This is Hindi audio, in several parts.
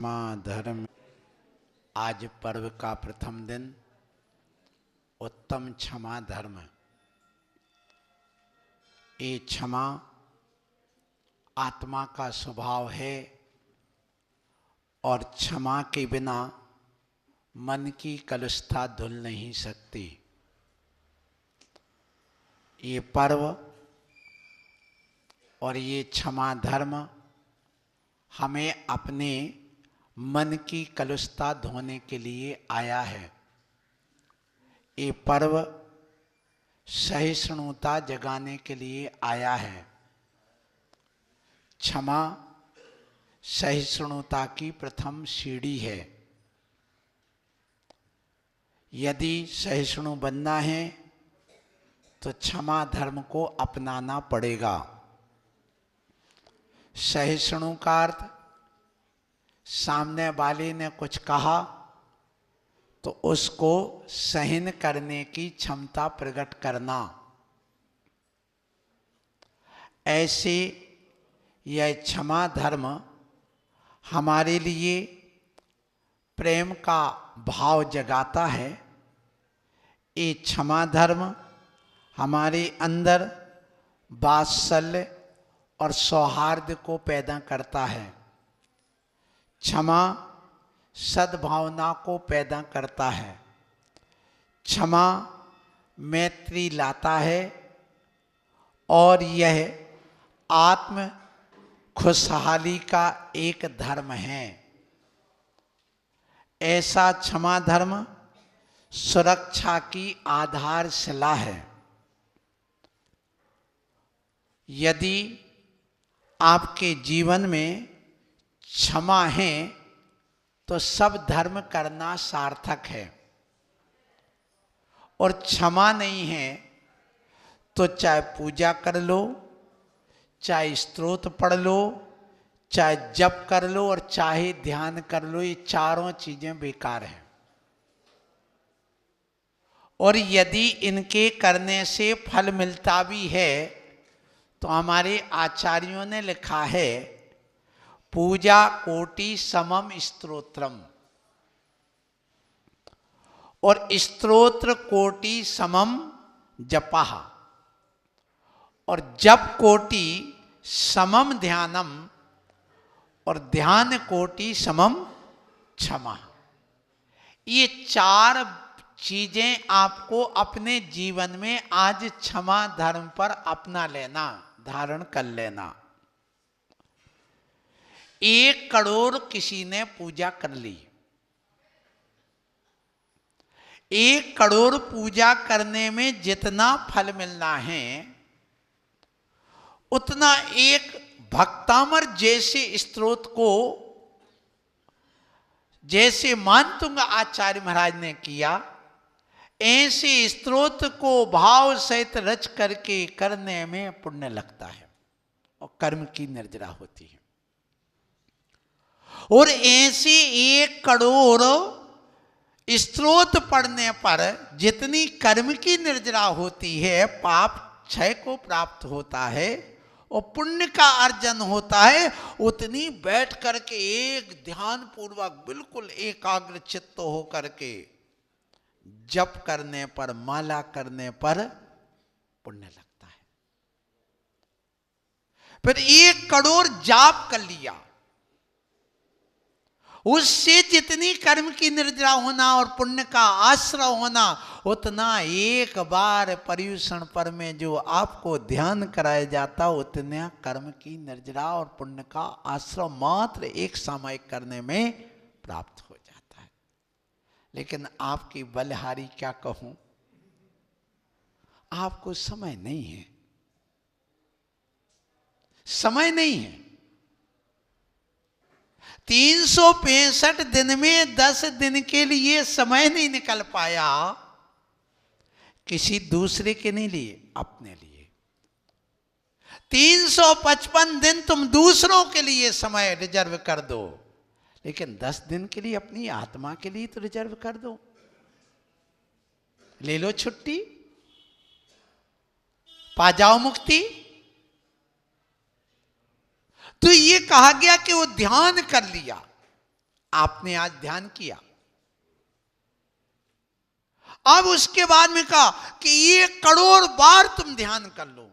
क्षमा धर्म। आज पर्व का प्रथम दिन उत्तम क्षमा धर्म। ये क्षमा आत्मा का स्वभाव है और क्षमा के बिना मन की कलुषता धुल नहीं सकती। ये पर्व और ये क्षमा धर्म हमें अपने मन की कलुषता धोने के लिए आया है। ये पर्व सहिष्णुता जगाने के लिए आया है। क्षमा सहिष्णुता की प्रथम सीढ़ी है। यदि सहिष्णु बनना है तो क्षमा धर्म को अपनाना पड़ेगा। सहिष्णु का अर्थ सामने वाले ने कुछ कहा तो उसको सहन करने की क्षमता प्रकट करना। ऐसे यह क्षमा धर्म हमारे लिए प्रेम का भाव जगाता है। ये क्षमा धर्म हमारे अंदर वात्सल्य और सौहार्द को पैदा करता है। क्षमा सद्भावना को पैदा करता है। क्षमा मैत्री लाता है और यह आत्म खुशहाली का एक धर्म है। ऐसा क्षमा धर्म सुरक्षा की आधारशिला है। यदि आपके जीवन में क्षमा है तो सब धर्म करना सार्थक है, और क्षमा नहीं है तो चाहे पूजा कर लो, चाहे स्तोत्र पढ़ लो, चाहे जप कर लो और चाहे ध्यान कर लो, ये चारों चीजें बेकार हैं। और यदि इनके करने से फल मिलता भी है तो हमारे आचार्यों ने लिखा है, पूजा कोटि समम स्तोत्रम, और स्तोत्र कोटि समम जपः, और जप कोटि समम ध्यानम, और ध्यान कोटि समम क्षमा। ये चार चीजें आपको अपने जीवन में आज क्षमा धर्म पर अपना लेना, धारण कर लेना। 1 करोड़ किसी ने पूजा कर ली। 1 करोड़ पूजा करने में जितना फल मिलना है उतना एक भक्तामर जैसे स्तोत्र को, जैसे मानतुंग आचार्य महाराज ने किया, ऐसे स्तोत्र को भाव सहित रच करके करने में पुण्य लगता है और कर्म की निर्जरा होती है। और ऐसे 1 करोड़ स्तोत्र पढ़ने पर जितनी कर्म की निर्जरा होती है, पाप क्षय को प्राप्त होता है और पुण्य का अर्जन होता है, उतनी बैठ करके एक ध्यान पूर्वक बिल्कुल एकाग्र चित्त हो करके जप करने पर, माला करने पर पुण्य लगता है। फिर 1 करोड़ जाप कर लिया, उससे जितनी कर्म की निर्जरा होना और पुण्य का आश्रय होना, उतना एक बार पर्युषण पर में जो आपको ध्यान कराया जाता, उतना कर्म की निर्जरा और पुण्य का आश्रय मात्र एक सामयिक करने में प्राप्त हो जाता है। लेकिन आपकी बलिहारी क्या कहूं, आपको समय नहीं है, समय नहीं है। 365 दिन में 10 दिन के लिए समय नहीं निकल पाया, किसी दूसरे के नहीं लिए, अपने लिए। 355 दिन तुम दूसरों के लिए समय रिजर्व कर दो, लेकिन 10 दिन के लिए अपनी आत्मा के लिए तो रिजर्व कर दो। ले लो छुट्टी, पा जाओ मुक्ति। तो ये कहा गया कि वो ध्यान कर लिया, आपने आज ध्यान किया। अब उसके बाद में कहा कि 1 करोड़ बार तुम ध्यान कर लो,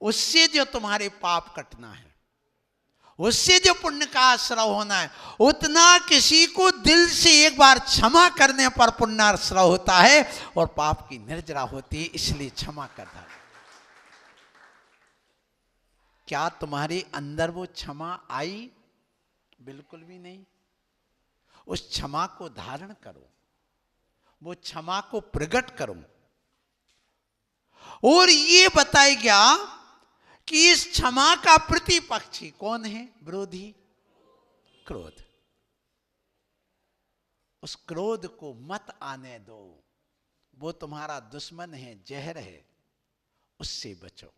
उससे जो तुम्हारे पाप कटना है, उससे जो पुण्य का आश्रय होना है, उतना किसी को दिल से एक बार क्षमा करने पर पुण्याश्रय होता है और पाप की निर्जरा होती है। इसलिए क्षमा कर दो। क्या तुम्हारे अंदर वो क्षमा आई? बिल्कुल भी नहीं। उस क्षमा को धारण करो, वो क्षमा को प्रकट करो। और ये बताया गया कि इस क्षमा का प्रतिपक्षी कौन है? विरोधी क्रोध। उस क्रोध को मत आने दो, वो तुम्हारा दुश्मन है, जहर है, उससे बचो।